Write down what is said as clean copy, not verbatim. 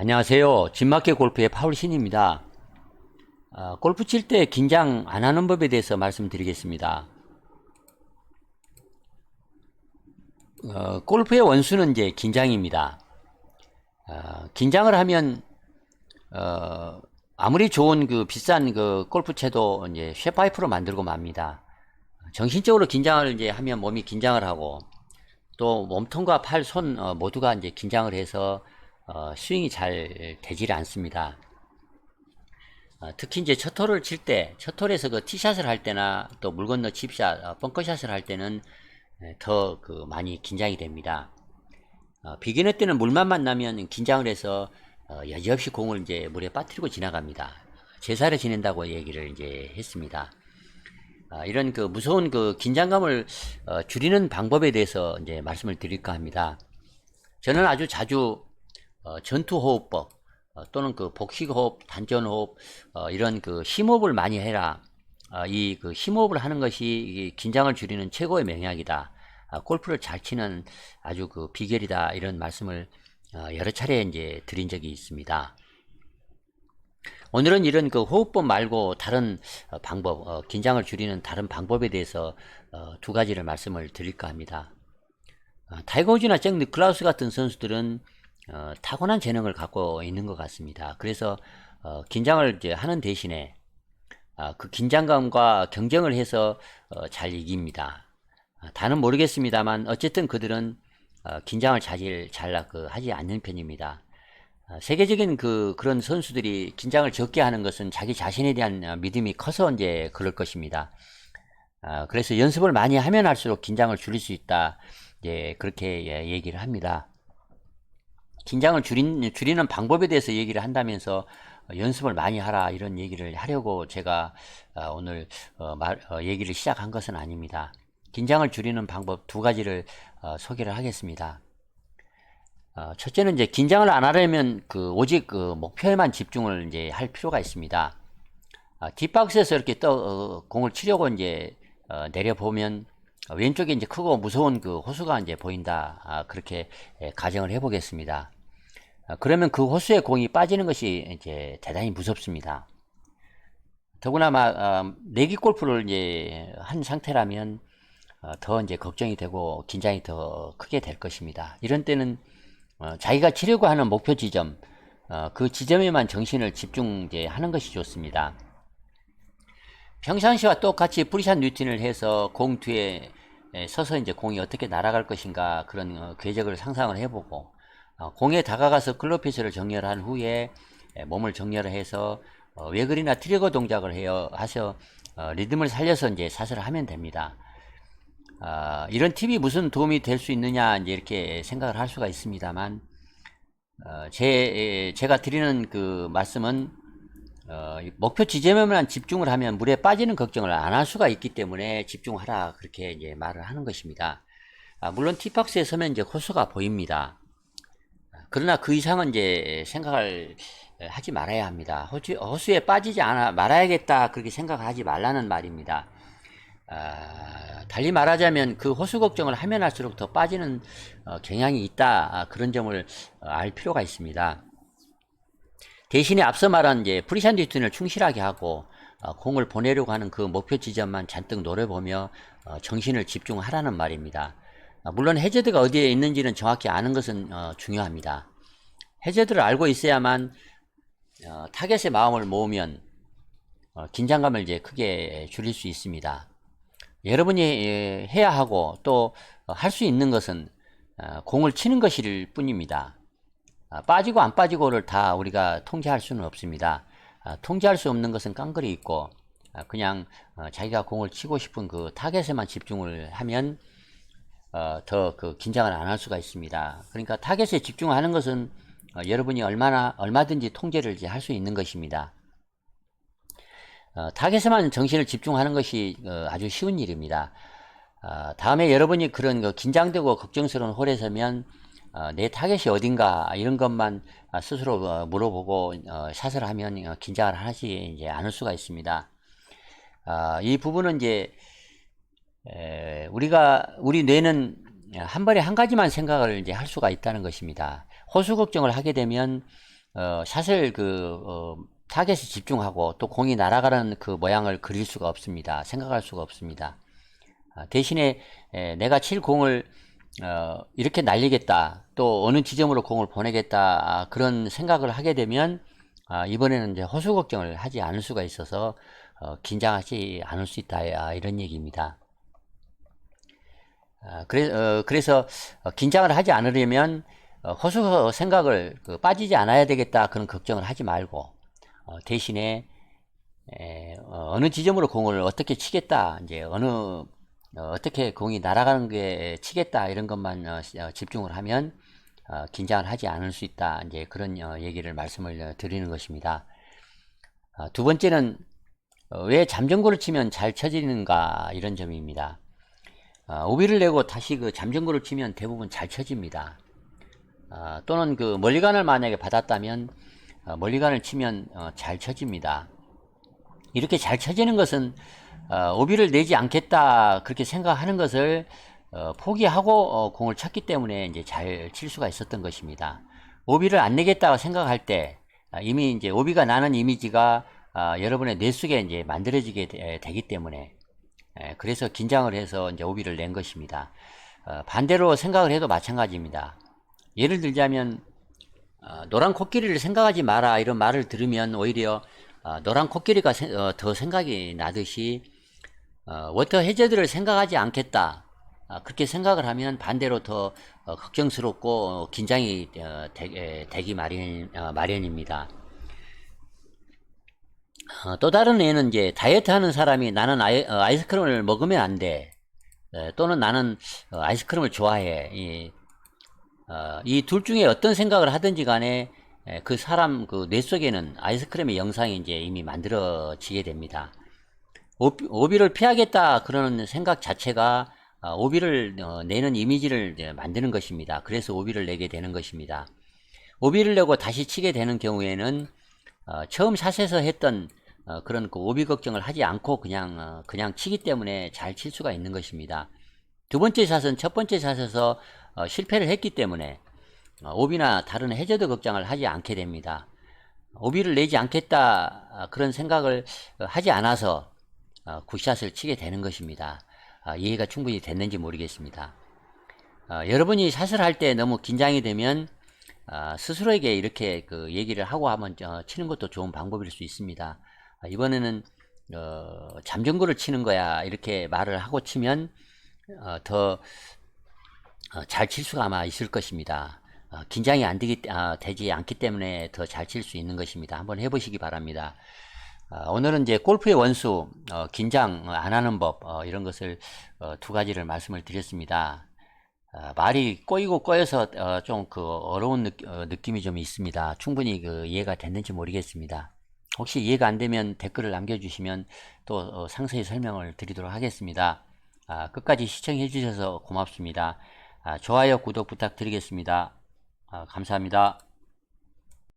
안녕하세요. 진마켓 골프의 파울신입니다. 골프 칠 때 긴장 안 하는 법에 대해서 말씀드리겠습니다. 골프의 원수는 이제 긴장입니다. 긴장을 하면 아무리 좋은 그 비싼 그 골프채도 이제 쇠파이프로 만들고 맙니다. 정신적으로 긴장을 이제 하면 몸이 긴장을 하고 또 몸통과 팔, 손 모두가 이제 긴장을 해서 스윙이 잘 되질 않습니다. 특히 이제 첫 홀을 칠 때, 첫 홀에서 그 티샷을 할 때나 또 물 건너 칩샷, 벙커샷을 할 때는 더 그 많이 긴장이 됩니다. 비기너 때는 물만 만나면 긴장을 해서 여지없이 공을 이제 물에 빠뜨리고 지나갑니다. 제사를 지낸다고 얘기를 이제 했습니다. 이런 그 무서운 그 긴장감을 줄이는 방법에 대해서 이제 말씀을 드릴까 합니다. 저는 아주 자주 전투호흡법 또는 그 복식호흡, 단전호흡 이런 그 심호흡을 많이 해라. 이 그 심호흡을 하는 것이 긴장을 줄이는 최고의 명약이다. 골프를 잘 치는 아주 그 비결이다. 이런 말씀을 여러 차례 이제 드린 적이 있습니다. 오늘은 이런 그 호흡법 말고 다른 방법, 긴장을 줄이는 다른 방법에 대해서 두 가지를 말씀을 드릴까 합니다. 타이거 우즈나 잭 니클라우스 같은 선수들은 타고난 재능을 갖고 있는 것 같습니다. 그래서 긴장을 이제 하는 대신에 그 긴장감과 경쟁을 해서 잘 이깁니다. 다는 모르겠습니다만 어쨌든 그들은 긴장을 잘 하지 않는 편입니다. 세계적인 그런 선수들이 긴장을 적게 하는 것은 자기 자신에 대한 믿음이 커서 이제 그럴 것입니다. 그래서 연습을 많이 하면 할수록 긴장을 줄일 수 있다. 이제 그렇게 얘기를 합니다. 긴장을 줄이는 방법에 대해서 얘기를 한다면서 연습을 많이 하라 이런 얘기를 하려고 제가 오늘 얘기를 시작한 것은 아닙니다. 긴장을 줄이는 방법 두 가지를 소개를 하겠습니다. 첫째는 이제 긴장을 안 하려면 오직 그 목표에만 집중을 이제 할 필요가 있습니다. 뒷박스에서 이렇게 공을 치려고 이제 내려보면 왼쪽에 이제 크고 무서운 그 호수가 이제 보인다. 그렇게 가정을 해 보겠습니다. 그러면 그 호수에 공이 빠지는 것이 이제 대단히 무섭습니다. 더구나 내기 골프를 이제 한 상태라면 더 이제 걱정이 되고 긴장이 더 크게 될 것입니다. 이런 때는 자기가 치려고 하는 목표 지점, 그 지점에만 정신을 집중 하는 것이 좋습니다. 평상시와 똑같이 프리샷 루틴을 해서 공 뒤에 서서 이제 공이 어떻게 날아갈 것인가 그런 궤적을 상상을 해보고 공에 다가가서 클럽피스를 정렬한 후에 몸을 정렬을 해서 웨글이나 트리거 동작을 하셔 리듬을 살려서 이제 샷을 하면 됩니다. 이런 팁이 무슨 도움이 될 수 있느냐 이제 이렇게 생각을 할 수가 있습니다만 제가 드리는 그 말씀은 목표 지점에만 집중을 하면 물에 빠지는 걱정을 안 할 수가 있기 때문에 집중하라 그렇게 이제 말을 하는 것입니다. 물론 티박스에 서면 이제 호수가 보입니다. 그러나 그 이상은 이제 생각을 하지 말아야 합니다. 호수에 빠지지 말아야겠다 그렇게 생각하지 말라는 말입니다. 달리 말하자면 그 호수 걱정을 하면 할수록 더 빠지는 경향이 있다. 그런 점을 알 필요가 있습니다. 대신에 앞서 말한 이제 프리샷 루틴을 충실하게 하고 공을 보내려고 하는 그 목표 지점만 잔뜩 노려보며 정신을 집중하라는 말입니다. 물론 해저드가 어디에 있는지는 정확히 아는 것은 중요합니다. 해저드를 알고 있어야만 타겟의 마음을 모으면 긴장감을 이제 크게 줄일 수 있습니다. 여러분이 해야 하고 또 할 수 있는 것은 공을 치는 것일 뿐입니다. 빠지고 안 빠지고를 다 우리가 통제할 수는 없습니다. 통제할 수 없는 것은 깡그리 있고 그냥 자기가 공을 치고 싶은 그 타겟에만 집중을 하면 더 그 긴장을 안 할 수가 있습니다. 그러니까 타겟에 집중하는 것은 여러분이 얼마든지 통제를 이제 할 수 있는 것입니다. 타겟에만 정신을 집중하는 것이 아주 쉬운 일입니다. 다음에 여러분이 그런 긴장되고 걱정스러운 홀에 서면 내 타겟이 어딘가 이런 것만 스스로 물어보고 샷을 하면 긴장을 하지 이제 않을 수가 있습니다. 이 부분은 이제 우리 뇌는 한 번에 한 가지만 생각을 이제 할 수가 있다는 것입니다. 호수 걱정을 하게 되면 샷을 타겟에 집중하고 또 공이 날아가는 그 모양을 그릴 수가 없습니다. 생각할 수가 없습니다. 대신에 내가 칠 공을 이렇게 날리겠다, 또 어느 지점으로 공을 보내겠다, 그런 생각을 하게 되면 이번에는 이제 호수 걱정을 하지 않을 수가 있어서 긴장하지 않을 수 있다, 이런 얘기입니다. 그래서 긴장을 하지 않으려면 호수 생각을 빠지지 않아야 되겠다, 그런 걱정을 하지 말고 대신에 어느 지점으로 공을 어떻게 치겠다, 이제 어떻게 공이 날아가는 게 치겠다, 이런 것만 집중을 하면 긴장을 하지 않을 수 있다, 이제 그런 얘기를 말씀을 드리는 것입니다. 두 번째는 왜 잠정구를 치면 잘 쳐지는가, 이런 점입니다. 오비를 내고 다시 그 잠정구를 치면 대부분 잘 쳐집니다. 또는 그 멀리간을 만약에 받았다면 멀리간을 치면 잘 쳐집니다. 이렇게 잘 쳐지는 것은 오비를 내지 않겠다, 그렇게 생각하는 것을 포기하고 공을 쳤기 때문에 이제 잘 칠 수가 있었던 것입니다. 오비를 안 내겠다고 생각할 때 이미 이제 오비가 나는 이미지가 여러분의 뇌 속에 이제 만들어지게 되기 때문에, 그래서 긴장을 해서 이제 오비를 낸 것입니다. 반대로 생각을 해도 마찬가지입니다. 예를 들자면 노란 코끼리를 생각하지 마라, 이런 말을 들으면 오히려 노란 코끼리가 더 생각이 나듯이 워터 해저드를 생각하지 않겠다, 그렇게 생각을 하면 반대로 더 걱정스럽고 긴장이 되기 마련입니다. 또 다른 예는 이제 다이어트 하는 사람이 나는 아이스크림을 먹으면 안 돼, 또는 나는 아이스크림을 좋아해, 이 둘 중에 어떤 생각을 하든지 간에 그 사람 그 뇌 속에는 아이스크림의 영상이 이제 이미 만들어지게 됩니다. 오비를 피하겠다, 그러는 생각 자체가 오비를 내는 이미지를 만드는 것입니다. 그래서 오비를 내게 되는 것입니다. 오비를 내고 다시 치게 되는 경우에는 처음 샷에서 했던 그런 그 오비 걱정을 하지 않고 그냥 치기 때문에 잘 칠 수가 있는 것입니다. 두 번째 샷은 첫 번째 샷에서 실패를 했기 때문에 오비나 다른 해저드 걱정을 하지 않게 됩니다. 오비를 내지 않겠다, 그런 생각을 하지 않아서 굿샷을 치게 되는 것입니다. 이해가 충분히 됐는지 모르겠습니다. 여러분이 샷을 할 때 너무 긴장이 되면 스스로에게 이렇게 그 얘기를 하고 한번 치는 것도 좋은 방법일 수 있습니다. 이번에는 잠정구를 치는 거야, 이렇게 말을 하고 치면 더 잘 칠 수가 아마 있을 것입니다. 긴장이 되지 않기 때문에 더 잘 칠 수 있는 것입니다. 한번 해보시기 바랍니다. 오늘은 이제 골프의 원수, 긴장 안 하는 법, 이런 것을 두 가지를 말씀을 드렸습니다. 말이 꼬이고 꼬여서 좀 그 어려운 느낌이 좀 있습니다. 충분히 그 이해가 됐는지 모르겠습니다. 혹시 이해가 안 되면 댓글을 남겨주시면 또 상세히 설명을 드리도록 하겠습니다. 끝까지 시청해 주셔서 고맙습니다. 좋아요, 구독 부탁드리겠습니다. 감사합니다.